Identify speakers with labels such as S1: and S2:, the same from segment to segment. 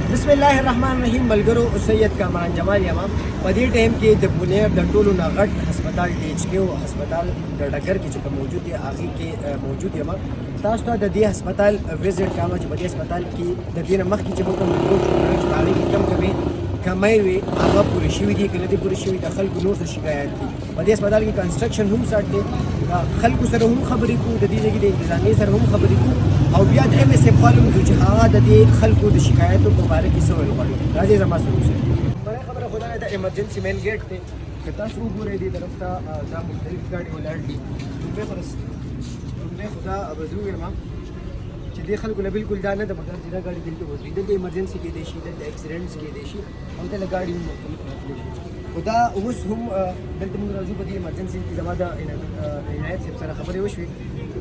S1: बिस्मिल्लाहिर्रहमानिर्रहीम मलगरो सैयद कामरान जमाल यमा په دې ټایم کې د بونیر د ټولو نه غټ هسپتال ډي ایچ کې او هسپتال د ډګر کې چې موجود دی هغه کې موجود یم تاسو ته د دې هسپتال وزټ کوم چې په دې هسپتال کې د دې نه مخکې چې موږ کوم چې هغه کې کمې وي هغه پوره شوي دي که نه دي پوره شوي د خلکو نور څه شکایت دي په دې هسپتال کې کنسټرکشن هم سټ دی د خلکو سره هم خبرې کوو د دې ځای کې د انتظامیې سره هم خبرې کوو او بیا د ایم اس اف فالو چې هغه د دې خلکو د شکایتو په باره کې څه ویل غواړي راځئ زما سره اوسئ بله خبره خو دا د ایمرجنسي مین ګیټ دی که تاسو وګورئ دې طرف ته دا مختلف ګاډي ولاړ دي لومړی خو دا به زه ووایم چې دې خلکو نه بالکل دا نه ده مګر چې دا ګاډي دلته ودرېږي دلته ایمرجنسي کېدی شي دلته اکسیډنټس کېدی شي او دلته ګاډي هم مختلف راتلی شي خو دا اوس هم دلته موږ راځو په دې ایمرجنسي کې زما د عنایت صاحب سره خبرې وشوې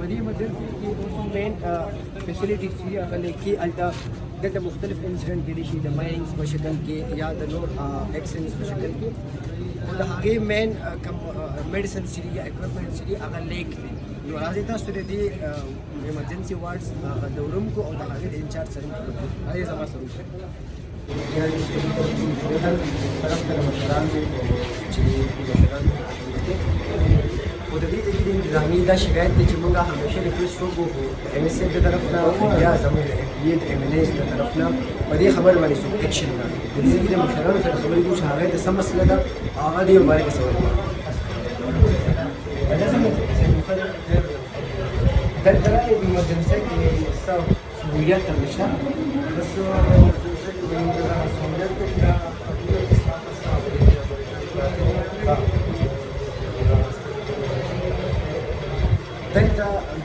S1: په دې ایمرجنسي کې اوس مین فیسلیټیز چې هغه لیکي هلته دلته مختلف انسیډنټ کېدی شي د مایننګس په شکل کې یا د نور اکسیډنټس په شکل کې او د هغې مین کوم میډیسنس چې دي یا اکوپمنټس چې دي هغه لیک دی نو راځئ تاسو د دې ایمرجنسي وارډس هغه دورم کو او د هغې د انچارج سره راځئ زما سره وکړئ طرف ته مشران دي چې مشران او د دې ځای کې د انتظامي دا شکایت دی چې موږ همیشه ریکویسټ وکړو د ایم اس اف د طرف نه یا زموږ د اف ډي اې د ایم ایل ایز د طرف نه په دې خبره باندې څوک اکشن نه د دې ځای کې د مشرانو سره خبرې کوو چې هغې ته څه مسله ده هغه دې باره کې څه وایي دلته راغلې په ایمرجنسۍ کې څه سهولیت هم نشته بس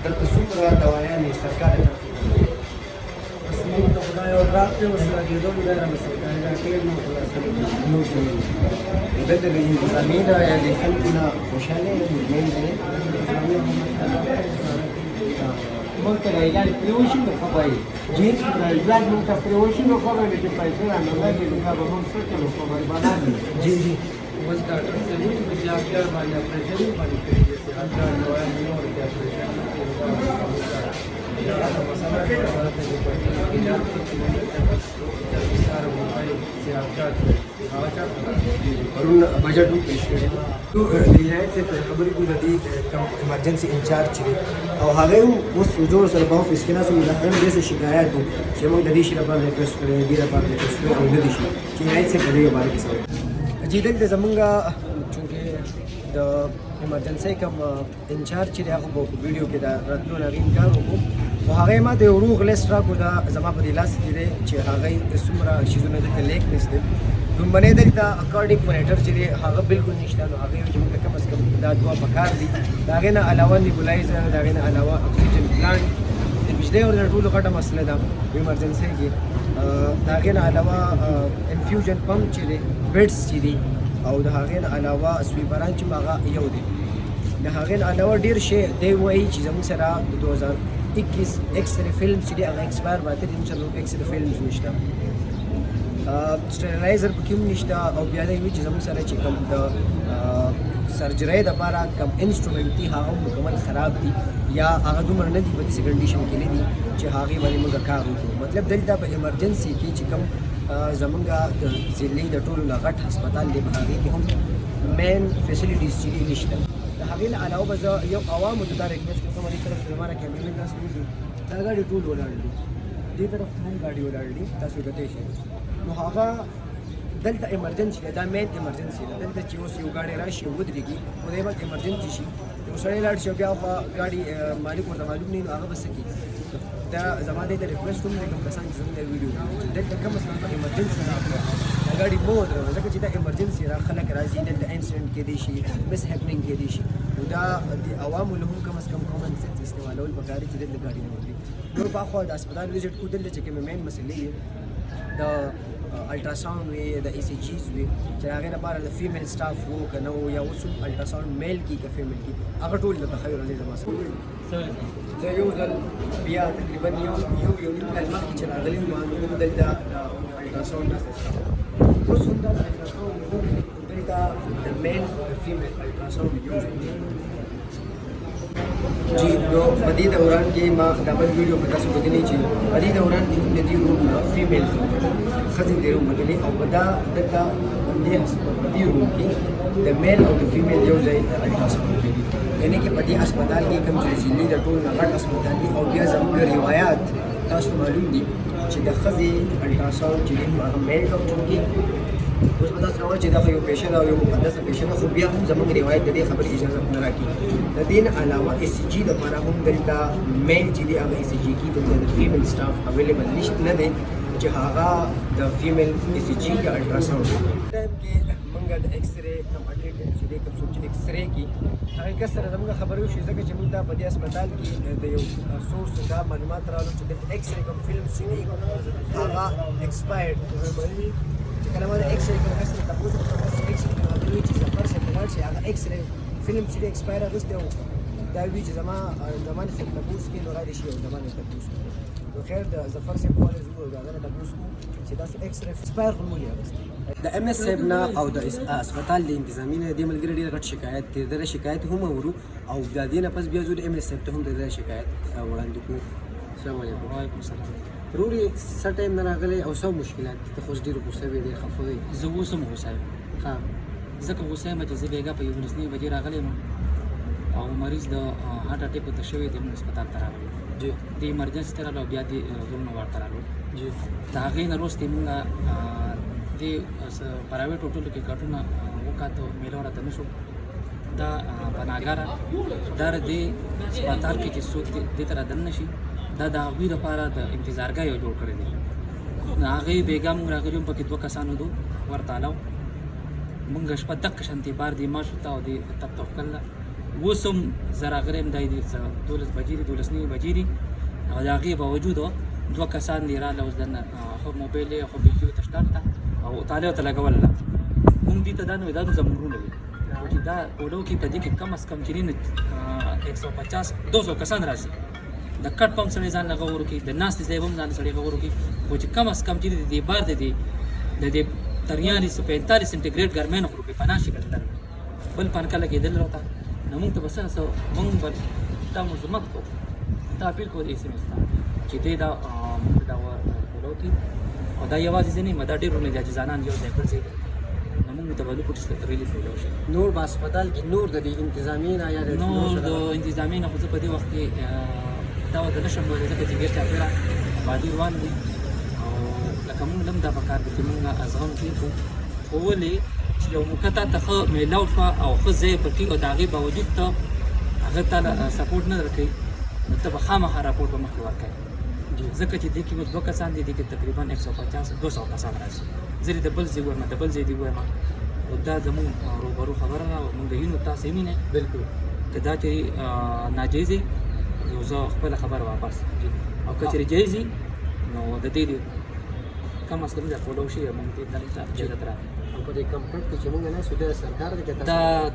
S1: دلته څومره دوايانې سرکار طرف بس موږ ته خدای او رات کې وسله کېدو نه رامسته دا ټول نو خلاص نو دلته د انتظامي دا یا د خلکو نه خوشاله مین دی موږ ته اعلان پریوشن د خبرې جی اعلان موږ ته پریوشن د خبرې چې پیسې نه لګي دا به موږ څه کوو خبرې باندې جی جی was doctor said it was doctor by pressure by pressure no no ورون بجټ پیش کړی تو د عنایت صاحب خبرې کوي د دې کوم ایمرجنسي انچارج دی او هغه اوس جوړ سره په افیس کې ناسو مداخله دې څه شکایت وو چې موږ د دې شي لپاره ریکوست کړی دی لپاره ریکوست کړی او د دې شي چې عنایت صاحب په دې باندې کې څه جی دلته زمونږه چونکې د ایمرجنسۍ کوم انچارج چې دی هغه په ویډیو کې د راتلو نه هغې انکار وکړو خو هغې ما د یو روغ لیست راکړو دا زما په دې لاس کې دی چې هغې څومره شیزونه دلته لیک لیست دی لومبنی دلته کارډیک مونیټر چې دی هغه بالکل نشته نو هغې چې موږ ته کم از کم دا دوه پکار دي د هغې نه علاوه نیبولایزر د هغې نه علاوه اکسیجن پلانټ د بجلۍ او د ټولو غټه مسله ده په ایمرجنسۍ کې د هغې نه علاوه انفیوژن پمپ چې دی بیډس چې دي او د هغې نه علاوه سویپران چې هغه یو دی د هغې نه علاوه ډېر شی دی وایي چې زموږ سره د 2021 ایکسرې فلمز چې دی هغه ایکسپایر پاتې دي موږ سره ایکسرې فلمز نشته سټریلایزر پکې هم نشته او بیا دا وایي چې زموږ سره چې کوم د سرجرۍ دپاره کوم انسټرومنټ دي هغه مکمل خراب دي یا هغه دومره نه دي په داسې کنډیشن کې نه دي چې هغې باندې موږ کار وکړو مطلب دلته په ایمرجنسي کې چې کوم زمونږ د ضلعې د ټولو نه غټ هسپتال دی په هغې کې هم مین فیسلیټیز چې دي نشته د هغې نه علاوه به زه یو عوامو ته دا ریکویسټ کوم دې طرف زما را کیمرې ناست دي دا ګاډي ټول ولاړ دي دې طرف هم ګاډي ولاړ دي تاسو کتلی شئ نو هغه دلته ایمرجنسي ده دا مین ایمرجنسي ده دلته چې اوس یو ګاډی راشي ودرېږي نو دی به ایمرجنسي شي یو سړی لاړ شي بیا خو ګاډي مالک ورته معلوم نه نو هغه به څه کوي دا زما دې ته ریکویسټ کوم دی کوم کسان چې زموږ د ویډیو دلته کم از کم په ایمرجنسي راغله دا ګاډي مه ودروه ځکه چې دا ایمرجنسي را خلک راځي دلته انسیډنټ کېدی شي مس هیپنینګ کېدی شي نو دا د عوامو له هم کم از کم کامن سنس استعمالول پکار دي چې دلته ګاډي نه ودرېږي نور په خوا د هسپتال وزټ کو دلته چې کومې مین مسلې د الټراساوند وي د ای سی جیز وي چې هغې لپاره د فیمیل سټاف وو که نه وو یا اوس هم الټراساوند میل کي که فیمیل کي هغه ټول د تخیر راځي زما سره زه یو ځل بیا تقریبا یو نیم کال مخکې چې راغلی وم نو دلته الټراساوند داسې سټاف اوس هم دا الټراساوند دلته د میل د فیمیل الټراساوند یوز جی نو په دې دوران کې ما دا بل ویډیو په تاسو کتلی چې په په دې دوران کې د دې روم فیمیل ښځې د روم بدلې او په دا دلته په دې روم کې د میل او د فیمیل یو ځای الټراساونډ کوي. یعنې کې په دې هسپتال کې کوم چې ځینې د ټول نه غټ هسپتال دي او بیا زموږ روایات تاسو معلوم دي چې د ښځې الټراساونډ چې دی هغه میل ډاکټر کې. اوس به تاسو راوړئ چې دا خو یو پیشه ده او یو مقدسه پیشه ده، خو بیا هم زموږ روایت د دې خبرې اجازه نه راکوي. د دې نه علاوه ای سی جي دپاره هم دلته میل چې دی هغه ای سی جي کې دلته د فیمیل سټاف اویلیبل نه دی چې هغه د فیمیل ای سی جي یا الټراساونډ ټایم کې موږ د ایکس رې کوم اټیټنټ چې دی کوم څوک چې ایکس رې کې هغې کس سره زموږ خبرې وشوې ځکه چې موږ دا په دې هسپتال کې د یو سورس دا معلومات راغلو چې دلته ایکس رې کوم فلمس چې دي هغه ایکسپایرډ چې کله ما د ایکس رې کوم کس نه تپوس وکړو بس ایکس رې کوم راته وایي چې زفر صاحب ته لاړ شي هغه ایکس رې فلم چې دی ایکسپایر اخیستی و دا وایي چې زما نه صاحب تپوس کړي نو رایلی شي او زما نه تپوس کړي. نو خیر د ظفر صاحب کولې زموږ د هغه نه تپوس کړو چې تاسو ایکس رې ایکسپایر خو مولې اخیستی. د ایم ایس صاحب نه او د هسپتال د انتظامي نه دې ملګري ډېر غټ شکایت دی. دغه شکایت هم اورو او د دې نه پس بیا زه د ایم ایس صاحب ته هم د دغه شکایت وړاندې کړو. السلام علیکم. وعلیکم السلام. ورورې څه ټایم نه راغلی او څه مشکلات دي؟ ته خو اوس ډېر غوسه وې، ډېر خفه وې.
S2: زه اوس هم غوسه یم.
S1: ها
S2: ځکه غوسه یم چې زه بېګا په 11 بجې راغلی یم او مریض د هارټ اټیک ورته شوی دی. موږ هسپتال ته راغلو،
S1: جی
S2: د ایمرجنسي ته راغلو، بیا د زړونو وار ته راغلو.
S1: جی
S2: د هغې نه وروسته موږ د پرایویټ هوټلو کې کټونه وکاته، میله راته نه شو. دا پناهګاره دا د هسپتال کې چې څوک دې ته رادننه شي دا د هغوی لپاره د انتظارګاه یو جوړ کړی دی. د هغې بېګا موږ راغلي وو، پکې 2 کسانو دو ورته علاوه موږ شپه دقه شانتې بار د ما شو ته او د تب ته وکړله. اوس هم زه راغلی یم، دا 12 بجې دي، 12 بجې دي او د هغې باوجود 2 کسان دي راغله. اوس دننه خو موبایل یې خو بیخي ورته شټارټ ته او طالع ورته لګوله. موږ دې ته دا نه وایو، دا نو زمونږونه وي چې دا اوډو کې په دې کې کم از کم چې 150-200 کسان راځي. د کټ پمپ سړی ځان لږه غور کړي، د ناستې ځای به هم ځان سړی غور کړي، خو چې کم از کم چې د دې بار د دې 43-45 سنټیګریډ ګرمۍ نه خورو کې پناه شي کټل بل پنکه لګېدل راته. نو موږ ته به څه موږ به دا مذمت کوو، دا اپیل کوو د ایس ایم ایس ته چې دې دا موږ دا وکړو کړي. او دا یوازې زه نه یم، دا ډېر ورونه دي چې ځانان یو ځای ګرځېدل. نو موږ ته به پولیس ریلیف ویلی شي.
S1: نور په هسپتال کې نور د دې انتظامي نه یا
S2: نور د انتظامي نه خو زه په دې وخت کې دا ورته نه شم ویلی ځکه چې ډېر چاپېره آبادي روان دي او لکه موږ هم دا پکار دي چې موږ ازغم کېږو. خو ولې چې یو موقع تا ته ښه میلاو شوه او ښه ځای پکې او د هغې باوجود ته هغه تا سپورټ نه درکوي نو ته به خامخا راپورټ به مخکې ورکوې. ځکه چې دې کې 2 کسان دي، دې کې تقریبا 150-200 کسان راځي. زه د بل ځای وایم، د بل ځای دې وایم، او دا زموږ روبرو خبره ده او موږ د وینو تاسې یې وینئ. بلکل که دا چې ناجایز وي نو زه خپله خبره واپس، او که چېرې جایز وي نو د دې کم از کم دا فولو شي موږ دې ته اجازت راکړي.
S1: او په دې کمپنټ کې چې موږ نه سو د سرکار دی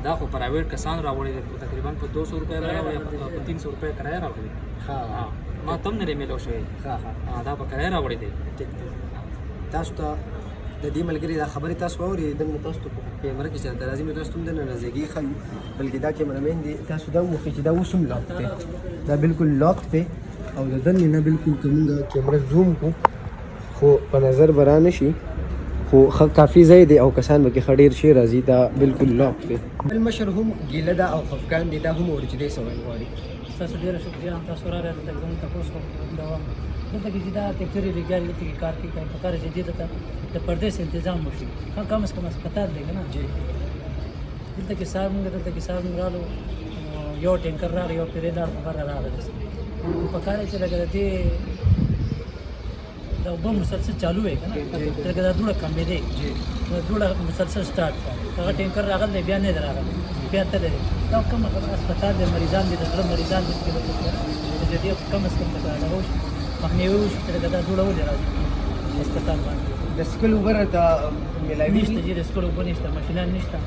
S2: دا خو پرایویټ کسان راوړي تقریبا په 200 روپۍ راوړي یا په 300 روپۍ کرایه راوړي.
S1: ها
S2: ما ته هم نه دی میلاو شوی. دا په کرایه راوړی دی.
S1: تاسو ته د دې ملګري دا خبرې تاسو واورئ، دلته تاسو ته په کیمره کې چې درازي مې تاسو هم دننه نزدیکي ښیو، بلکې دا کیمرامین دی تاسو دا وموښئ چې دا اوس هم لاک دی، دا بالکل لاک دی او د دننه نه بالکل که موږ کیمره زوم کړو خو په نظر به را نه شي، خو کافي ځای دی او کسان به کې ښه ډېر شی راځي. دا بالکل لاک دی. بل مشر هم ګیله ده او خفګان دی، دا هم وایي چې دی څه ویل غواړي.
S3: تاسو ډېره شکریه، تاسو راغلی دلته زموږ تپوس کوم دلته کې چې دا ټیکټري لګیا دي، دلته کې کار کوي، پکار چې دې ته د پردې تنظیم وشي. کم از کم هسپتال دی که نه، دلته کې سهار موږ رالو، یو ټینکر راغی، یو پیرېدار خبره راغله. پکار چې لکه د دې دا اوبه مسلسل چالو وی که نه، لکه دا دوړه کمېدی، دوړه مسلسل سټارټ کړه، هغه ټینکر راغلی بیا نه دی راغلی، بیا تللی دی. دا کوم هسپتال دی، مریضان دي، د زړه مریضان دي، د دې کم از کم دغه وشي، مخنیوي وشي چې لکه دا دوړه ولې راځي هسپتال باندې.
S1: د سکل اوبه راته میلاوي
S3: نشته، چې د سکل اوبه نشته، ماشینان نشته.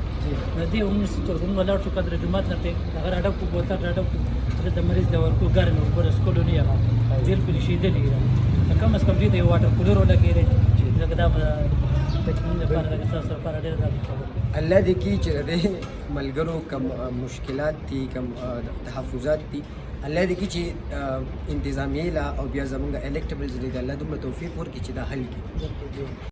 S3: نو دې موږ موږ ولاړ شو قدر جومات نه پرې هغه راډک کړو، بوتل راډک کړو، دلته مریض له ورکو ګرمې اوبه د سکلو نه هغه بالکل ایښېدلې دي. کم از کم دې ته یو واټر کولر ولګېدی، لکه دا به لپاره لکه ستاسو لپاره ډېره دا خبره.
S1: الله دې کړي چې د دې ملګرو کم مشکلات دي، کم تحفظات دي، الله دې کې چې انتظامیې لا او بیا زمونږ الیکټبلز دې الله دومره توفیق ورکړي چې دا حل کړي.